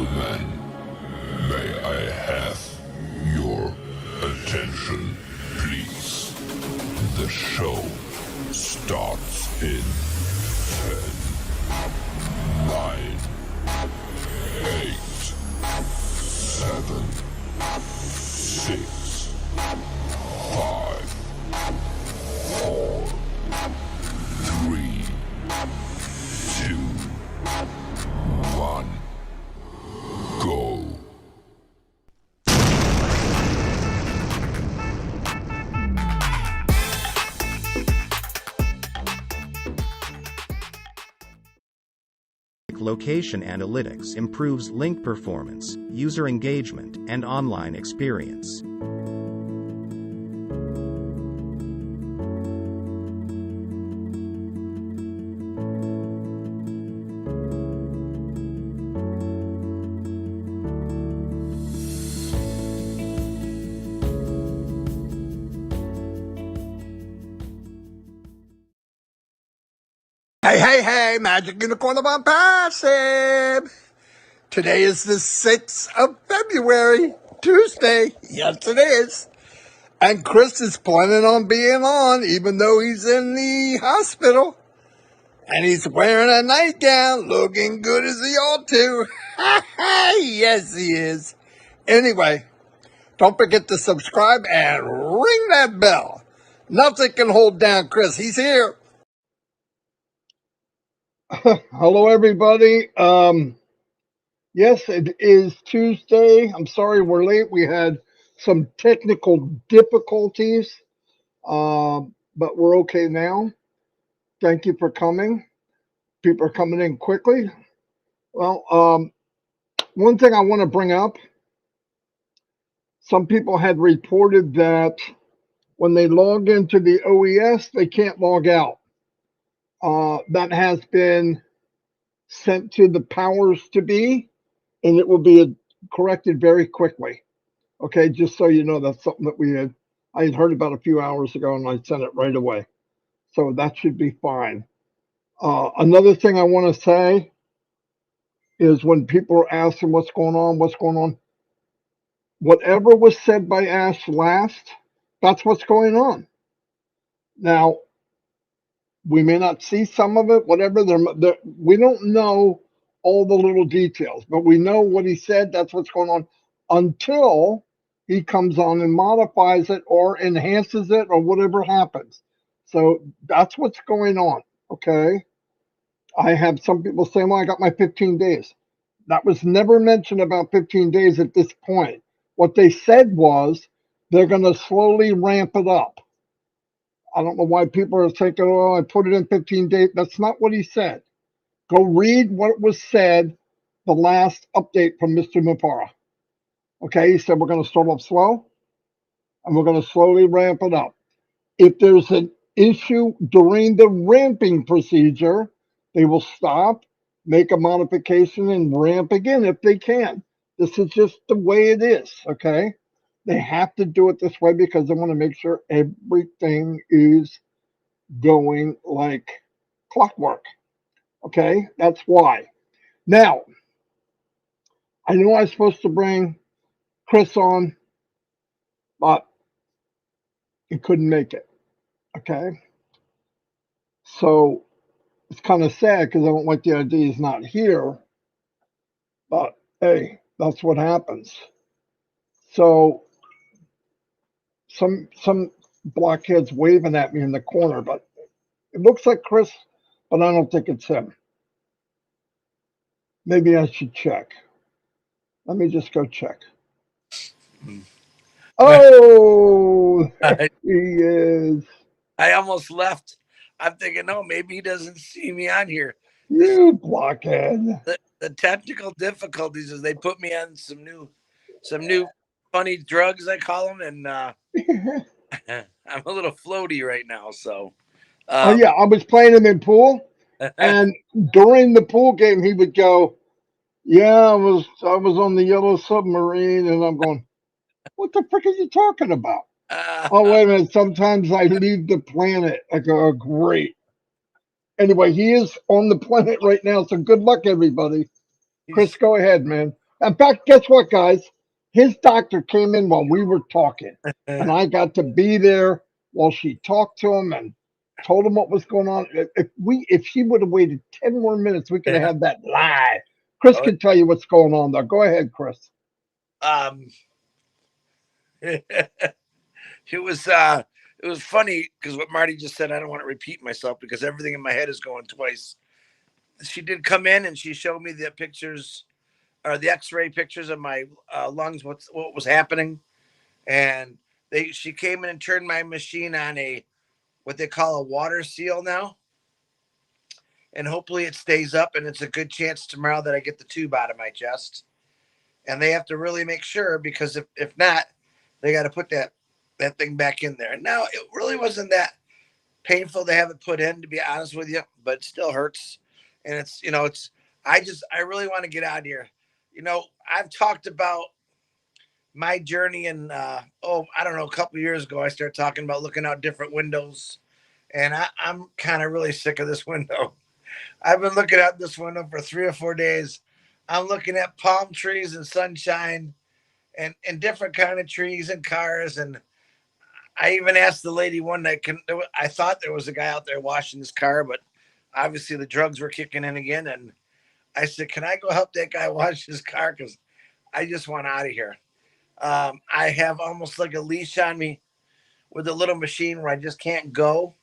gentlemen, may I have your attention, please? The show starts in 10, 9, 8, 7, 6, 5, 4, 3, 2, 1, go. Location analytics improves link performance, user engagement, and online experience. Hey, Magic Unicorn of ONPASSIVE! Today is the 6th of February, Tuesday. Yes, it is. And Chris is planning on being on, even though he's in the hospital. And he's wearing a nightgown, looking good as he ought to. Yes, he is. Anyway, don't forget to subscribe and ring that bell. Nothing can hold down Chris. He's here. Hello, everybody. Yes, it is Tuesday. I'm sorry we're late. We had some technical difficulties, but we're okay now. Thank you for coming. People are coming in quickly. Well, one thing I want to bring up, some people had reported that when they log into the OES, they can't log out. That has been sent to the powers to be, and it will be corrected very quickly. Okay, just so you know, that's something that I had heard about a few hours ago, and I sent it right away. So that should be fine. Another thing I want to say is when people are asking what's going on, whatever was said by Ash last, that's what's going on. Now, we may not see some of it, whatever. We don't know all the little details, but we know what he said. That's what's going on until he comes on and modifies it or enhances it or whatever happens. So that's what's going on. Okay. I have some people saying, well, I got my 15 days. That was never mentioned about 15 days at this point. What they said was they're going to slowly ramp it up. I don't know why people are thinking, oh, I put it in 15 days. That's not what he said. Go read what was said the last update from Mr. Mupara. Okay, he said we're going to start off slow and we're going to slowly ramp it up. If there's an issue during the ramping procedure, they will stop, make a modification, and ramp again if they can. This is just the way it is, okay? They have to do it this way because they want to make sure everything is going like clockwork. Okay, that's why. Now, I know I was supposed to bring Chris on, but he couldn't make it. Okay, so it's kind of sad because I don't like the idea he's not here. But hey, that's what happens. So some blockheads waving at me in the corner, but it looks like Chris, but I don't think it's him. Maybe I should check. Let me just go check. Oh, there he is. I almost left. I'm thinking, no, maybe he doesn't see me on here. You blockhead. The technical difficulties is they put me on some new funny drugs, I call them, and I'm a little floaty right now. So, oh yeah, I was playing him in pool, and during the pool game, he would go, "Yeah, I was on the yellow submarine," and I'm going, "What the frick are you talking about?" Oh wait a minute. Sometimes I leave the planet. I go, oh, great. Anyway, he is on the planet right now, so good luck, everybody. Chris, go ahead, man. In fact, guess what, guys? His doctor came in while we were talking, and I got to be there while she talked to him and told him what was going on. If she would have waited 10 more minutes, we could have had that live. Chris Oh, can tell you what's going on there. Go ahead, Chris. um, it was funny because what Marty just said. I don't want to repeat myself because everything in my head is going twice. She did come in and she showed me the pictures or the X-ray pictures of my lungs. What was happening, and she came in and turned my machine on a what they call a water seal now, and hopefully it stays up. And it's a good chance tomorrow that I get the tube out of my chest. And they have to really make sure because if not, they got to put that thing back in there. Now it really wasn't that painful to have it put in, to be honest with you, but it still hurts. And it's I really want to get out of here. I've talked about my journey and I don't know, a couple of years ago I started talking about looking out different windows, and I'm kind of really sick of this window. I've been looking out this window for 3 or 4 days. I'm looking at palm trees and sunshine and different kind of trees and cars. And I even asked the lady one night, I thought there was a guy out there washing his car, but obviously the drugs were kicking in again. And I said, can I go help that guy wash his car? Because I just want out of here. I have almost like a leash on me with a little machine where I just can't go.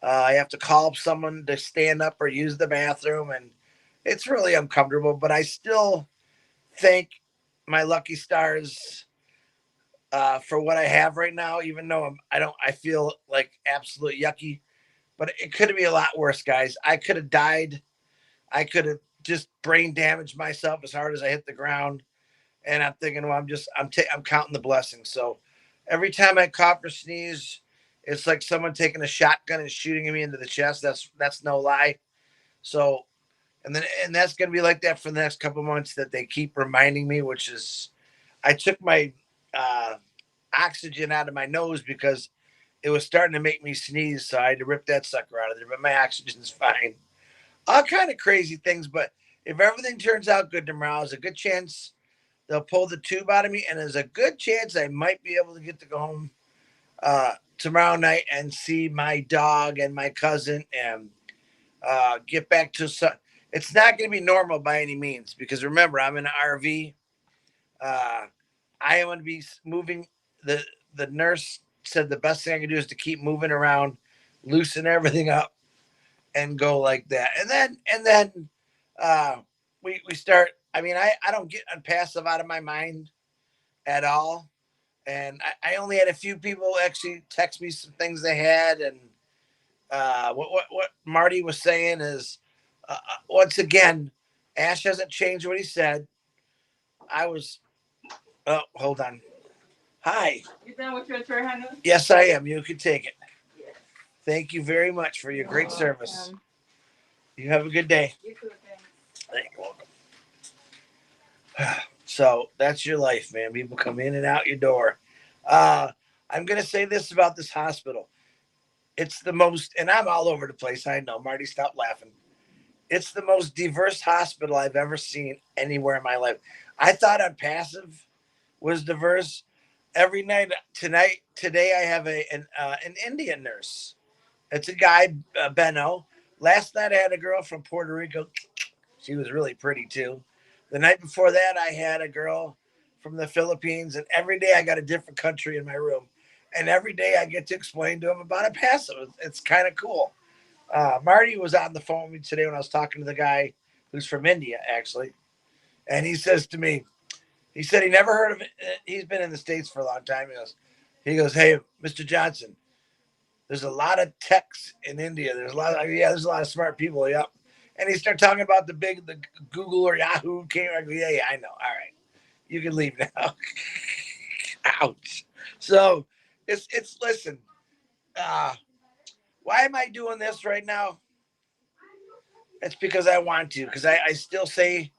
I have to call up someone to stand up or use the bathroom, and it's really uncomfortable. But I still thank my lucky stars for what I have right now, even though I feel like absolute yucky. But it could be a lot worse, guys. I could have died. I could have just brain damaged myself as hard as I hit the ground. And I'm thinking, well, I'm counting the blessings. So every time I cough or sneeze, it's like someone taking a shotgun and shooting me into the chest. That's no lie. So and that's gonna be like that for the next couple of months that they keep reminding me, which is I took my uh, oxygen out of my nose because it was starting to make me sneeze, so I had to rip that sucker out of there. But my oxygen's fine. All kind of crazy things, but if everything turns out good tomorrow, there's a good chance they'll pull the tube out of me, and there's a good chance I might be able to get to go home tomorrow night and see my dog and my cousin and get back to some. It's not going to be normal by any means because remember I'm in an RV. Uh, I am going to be moving. The nurse said the best thing I can do is to keep moving around, loosen everything up, and go like that. And then we start. I mean, I don't get unpassive out of my mind at all. And I only had a few people actually text me some things they had. And what Marty was saying is, once again, Ash hasn't changed what he said. I was, oh, hold on. Hi. You done with your tour, honey? Yes, I am. You can take it. Yes. Thank you very much for your great service. You have a good day. You too, thanks. You're welcome. So that's your life, man. People come in and out your door. I'm going to say this about this hospital. It's the most, and I'm all over the place. I know. Marty, stop laughing. It's the most diverse hospital I've ever seen anywhere in my life. I thought ONPASSIVE was diverse. Every night, today, I have an Indian nurse. It's a guy, Benno. Last night, I had a girl from Puerto Rico. She was really pretty, too. The night before that, I had a girl from the Philippines. And every day, I got a different country in my room. And every day, I get to explain to them about ONPASSIVE. It's kind of cool. Marty was on the phone with me today when I was talking to the guy who's from India, actually. And he says to me, he said he never heard of it. He's been in the States for a long time. He goes, hey, Mr. Johnson, there's a lot of techs in India. There's a lot of smart people. Yep. And he started talking about the Google or Yahoo came. I go, yeah, I know. All right. You can leave now. Ouch. So it's listen, why am I doing this right now? It's because I want to, because I still say,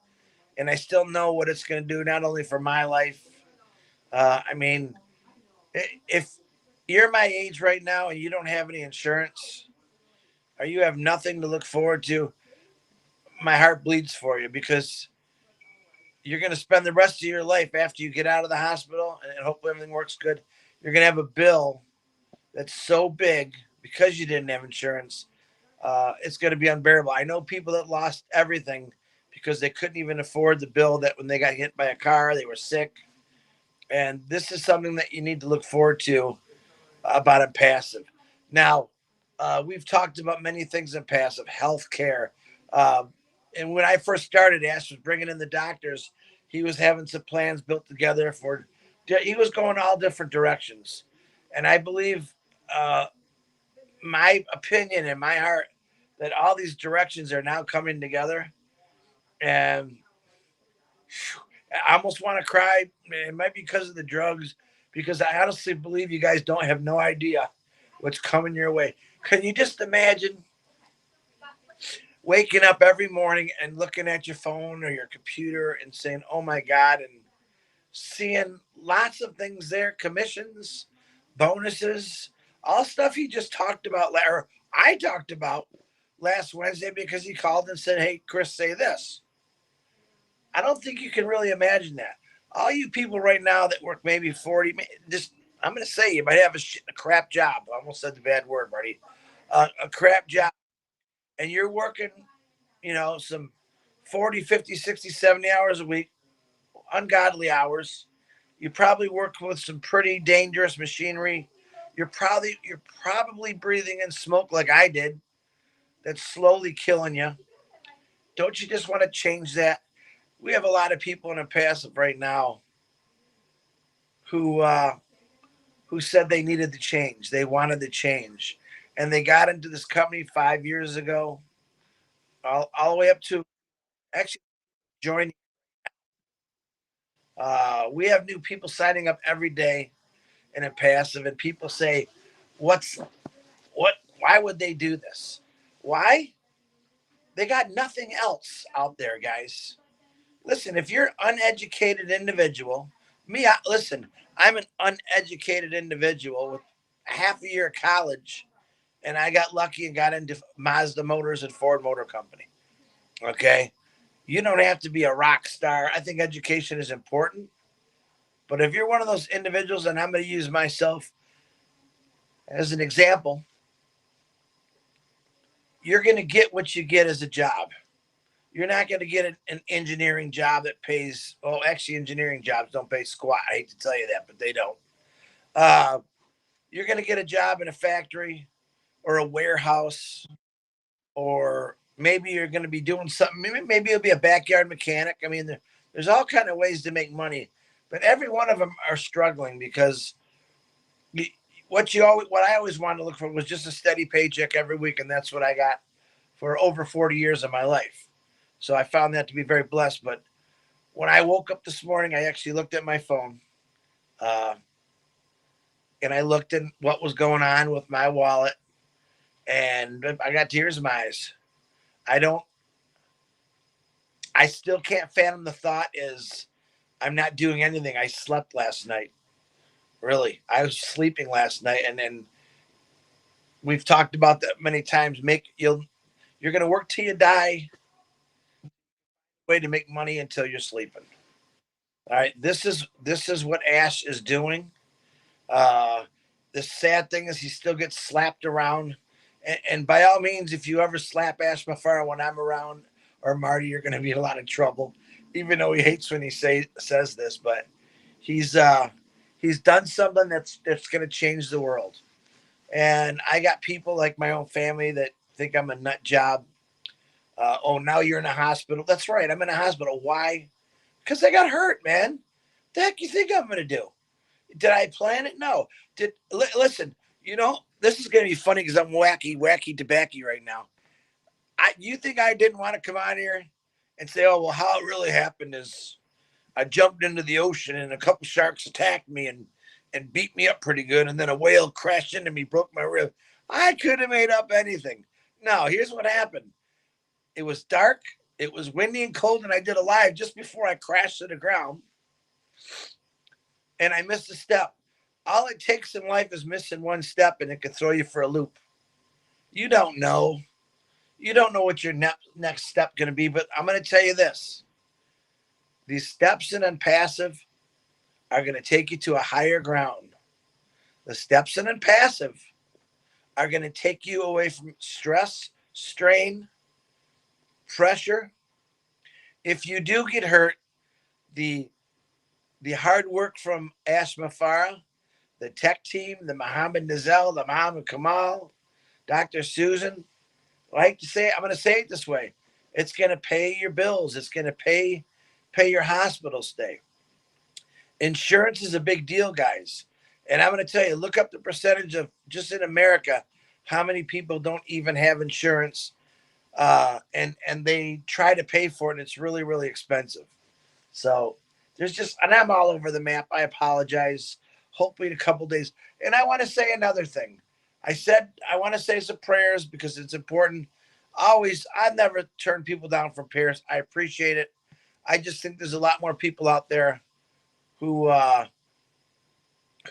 and I still know what it's going to do, not only for my life. I mean, if you're my age right now and you don't have any insurance or you have nothing to look forward to, my heart bleeds for you because you're going to spend the rest of your life after you get out of the hospital, and hopefully everything works good. You're going to have a bill that's so big because you didn't have insurance. It's going to be unbearable. I know people that lost everything because they couldn't even afford the bill that when they got hit by a car, they were sick. And this is something that you need to look forward to about a passive. Now, we've talked about many things in passive, healthcare. Uh, and when I first started, Ash was bringing in the doctors. He was having some plans built together for, he was going all different directions. And I believe, my opinion in my heart, that all these directions are now coming together. And I almost want to cry. It might be because of the drugs, because I honestly believe you guys don't have no idea what's coming your way. Can you just imagine waking up every morning and looking at your phone or your computer and saying, oh my God, and seeing lots of things there, commissions, bonuses, all stuff he just talked about, or I talked about last Wednesday because he called and said, hey, Chris, say this. I don't think you can really imagine that. All you people right now that work maybe 40, just, I'm going to say you might have a crap job. I almost said the bad word, Marty. A crap job. And you're working, some 40, 50, 60, 70 hours a week, ungodly hours. You probably work with some pretty dangerous machinery. You're probably breathing in smoke like I did. That's slowly killing you. Don't you just want to change that? We have a lot of people in a passive right now who who said they needed to change. They wanted to change, and they got into this company 5 years ago, all the way up to actually joining. We have new people signing up every day in a passive, and people say, "What's what? Why would they do this? Why? They got nothing else out there, guys. Listen, if you're an uneducated individual, listen, I'm an uneducated individual with half a year of college, and I got lucky and got into Mazda Motors and Ford Motor Company. Okay. You don't have to be a rock star. I think education is important. But if you're one of those individuals, and I'm going to use myself as an example, you're going to get what you get as a job. You're not going to get an engineering job that pays, well, actually, engineering jobs don't pay squat. I hate to tell you that, but they don't. Uh, you're going to get a job in a factory or a warehouse, or maybe you're going to be doing something. Maybe you'll be a backyard mechanic. I mean, there's all kind of ways to make money, but every one of them are struggling because what I always wanted to look for was just a steady paycheck every week, and that's what I got for over 40 years of my life. So I found that to be very blessed. But when I woke up this morning, I actually looked at my phone, uh, and I looked at what was going on with my wallet, and I got tears in my eyes. I don't. I still can't fathom the thought is I'm not doing anything. I slept last night. Really, I was sleeping last night, and then we've talked about that many times. You're going to work till you die. Way to make money until you're sleeping. All right, this is what Ash is doing. Uh, the sad thing is he still gets slapped around, and by all means, if you ever slap Ash Mafara when I'm around or Marty, you're going to be in a lot of trouble. Even though he hates when he says this, but he's done something that's going to change the world. And I got people like my own family that think I'm a nut job. Oh, now you're in a hospital. That's right, I'm in a hospital. Why? Because I got hurt, man. The heck you think I'm going to do? Did I plan it? No. Listen? This is going to be funny because I'm wacky tobacco right now. You think I didn't want to come on here and say, oh well, how it really happened is I jumped into the ocean and a couple sharks attacked me and beat me up pretty good, and then a whale crashed into me, broke my rib. I could have made up anything. No, here's what happened. It was dark, it was windy and cold, and I did a live just before I crashed to the ground, and I missed a step. All it takes in life is missing one step, and it could throw you for a loop. You don't know. You don't know what your next step going to be, but I'm going to tell you this. These steps in ONPASSIVE are going to take you to a higher ground. The steps in ONPASSIVE are going to take you away from stress, strain, pressure. If you do get hurt, the hard work from Ashma Farah, the tech team, the Mohammed Nazel, the Mohammed Kamal, Dr. Susan, I like to say, I'm going to say it this way. It's going to pay your bills. It's going to pay your hospital stay. Insurance is a big deal, guys. And I'm going to tell you, look up the percentage of just in America, how many people don't even have insurance, and they try to pay for it, and it's really, really expensive. So there's just, and I'm all over the map. I apologize. Hopefully in a couple days. And I want to say another thing. I said I want to say some prayers because it's important. Always, I've never turned people down for prayers. I appreciate it. I just think there's a lot more people out there who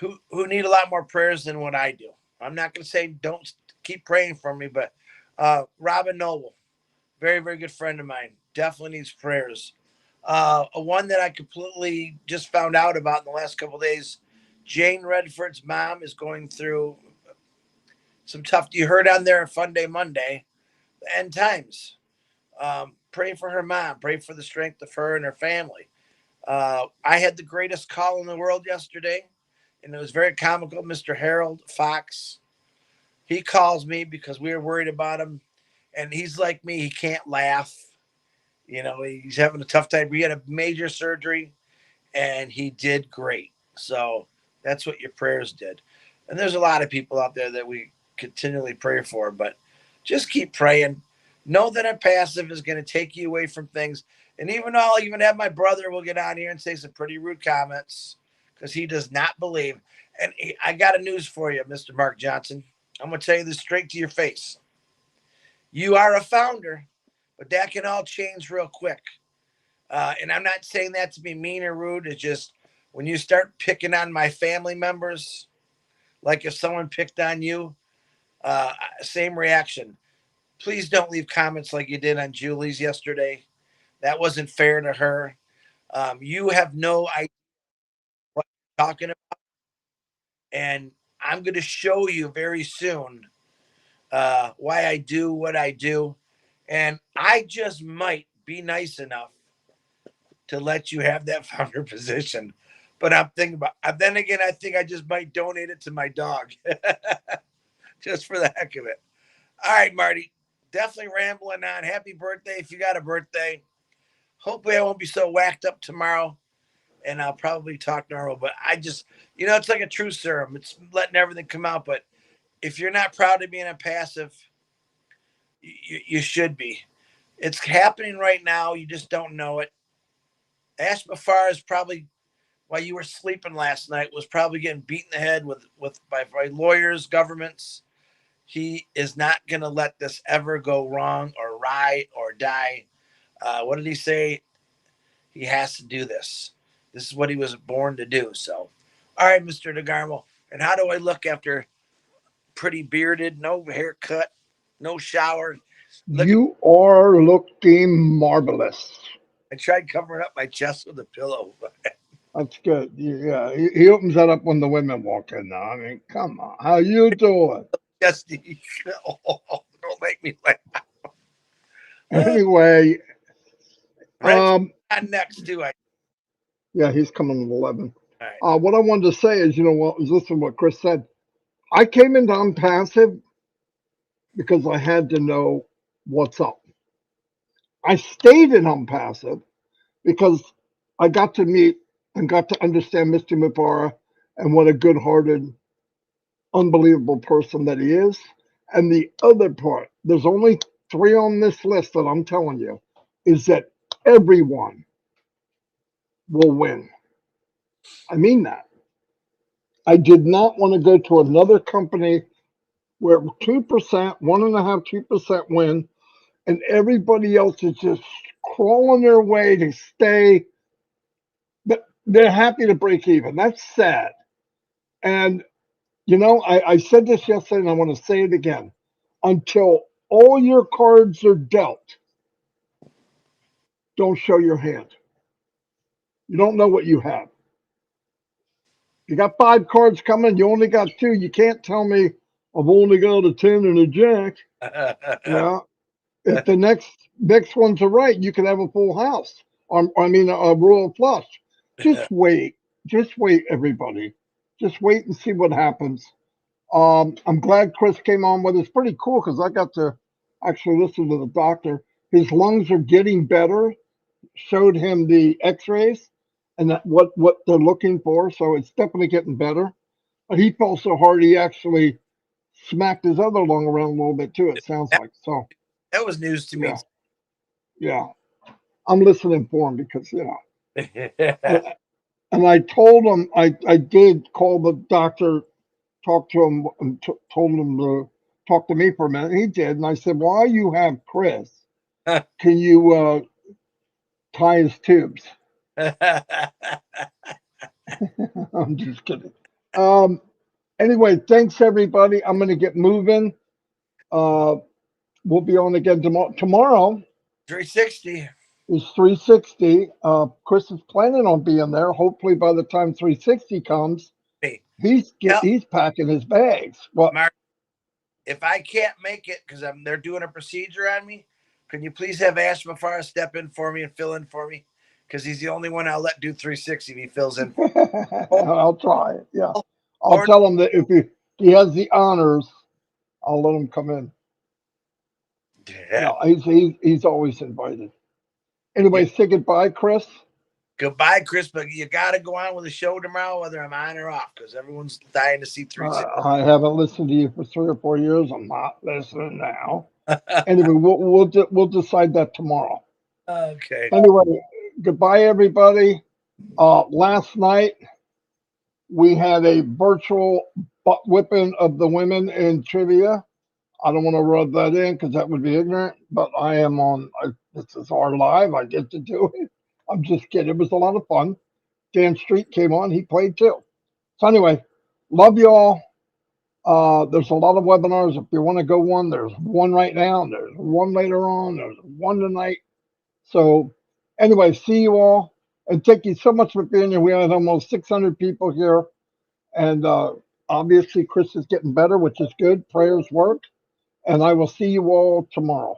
who need a lot more prayers than what I do. I'm not going to say don't keep praying for me, but Robin Noble, very, very good friend of mine, definitely needs prayers. One that I completely just found out about in the last couple of days, Jane Redford's mom is going through some tough. You heard on there Fun Day Monday, the end times. Pray for her mom. Pray for the strength of her and her family. I had the greatest call in the world yesterday, and it was very comical. Mr. Harold Fox, he calls me because we were worried about him, and he's like me. He can't laugh. You know, he's having a tough time. He had a major surgery, and he did great. So that's what your prayers did. And there's a lot of people out there that we continually pray for, but just keep praying. Know that ONPASSIVE is going to take you away from things. And even though I'll even have my brother will get on here and say some pretty rude comments because he does not believe. And I got a news for you, Mr. Mark Johnson. I'm going to tell you this straight to your face. You are a founder, but that can all change real quick. And I'm not saying that to be mean or rude. It's just when you start picking on my family members, like if someone picked on you, same reaction. Please don't leave comments like you did on Julie's yesterday. That wasn't fair to her. You have no idea what you're talking about. And I'm going to show you very soon why I do what I do. And I just might be nice enough to let you have that founder position. But I'm thinking about, then again, I think I just might donate it to my dog just for the heck of it. All right, Marty, definitely rambling on. Happy birthday if you got a birthday. Hopefully, I won't be so whacked up tomorrow and I'll probably talk normal. But I just, it's like a truth serum. It's letting everything come out. But if you're not proud of being ONPASSIVE, you should be. It's happening right now. You just don't know it. Ash Mafar is probably, while you were sleeping last night, was probably getting beat in the head by lawyers, governments. He is not going to let this ever go wrong or right or die. What did he say? He has to do this. This is what he was born to do. So, all right, Mr. DeGarmo. And how do I look after pretty bearded, no haircut, no shower? You are looking marvelous. I tried covering up my chest with a pillow. That's good. Yeah, he opens that up when the women walk in. Now, I mean, come on, how you doing? Just, don't make me laugh. Anyway, Red's not next, too. yeah, he's coming at 11. All right. What I wanted to say is, listen to what Chris said. I came into ONPASSIVE because I had to know what's up. I stayed in ONPASSIVE because I got to meet and got to understand Mr. Mubara and what a good-hearted, unbelievable person that he is. And the other part, there's only 3 on this list that I'm telling you, is that everyone will win. I mean that. I did not want to go to another company where 2%, 1.5%, 2% win, and everybody else is just crawling their way to stay. But they're happy to break even. That's sad. And, I said this yesterday and I want to say it again. Until all your cards are dealt, don't show your hand. You don't know what you have. You got 5 cards coming. You only got 2. You can't tell me I've only got a 10 and a jack. Yeah. If the next ones are right, you could have a full house. I mean, a royal flush. Just wait. Just wait, everybody. Just wait and see what happens. I'm glad Chris came on with us. Pretty cool because I got to actually listen to the doctor. His lungs are getting better. Showed him the X-rays and that what they're looking for. So it's definitely getting better. But he fell so hard he actually smacked his other lung around a little bit too. It sounds like so. That was news to me. Yeah, yeah. I'm listening for him because and I told him I did call the doctor, talk to him, and told him to talk to me for a minute. He did, and I said, "While you have Chris, can you tie his tubes?" I'm just kidding. Um, anyway, thanks everybody. I'm gonna get moving. Uh, we'll be on again tomorrow. Tomorrow 360. is 360. Chris is planning on being there. Hopefully, by the time 360 comes, Hey, he's packing his bags. What? Mark, if I can't make it because they're doing a procedure on me, can you please have Ash Mafara step in for me and fill in for me? Because he's the only one I'll let do 360 if he fills in. I'll try it. Yeah, I'll Or tell him that if he has the honors, I'll let him come in. yeah. No, he's always invited. Anyway, say goodbye, Chris. Goodbye, Chris. But you got to go on with the show tomorrow, whether I'm on or off, because everyone's dying to see 360. I haven't listened to you for 3 or 4 years. I'm not listening now. Anyway, we'll decide that tomorrow. Okay. Anyway, goodbye, everybody. Last night we had a virtual butt whipping of the women in trivia. I don't want to rub that in because that would be ignorant, but I am on. This is our live. I get to do it. I'm just kidding. It was a lot of fun. Dan Street came on. He played too. So anyway, love you all. There's a lot of webinars. If you want to go one, there's one right now. There's one later on. There's one tonight. So anyway, see you all. And thank you so much for being here. We had almost 600 people here. And obviously, Chris is getting better, which is good. Prayers work. And I will see you all tomorrow.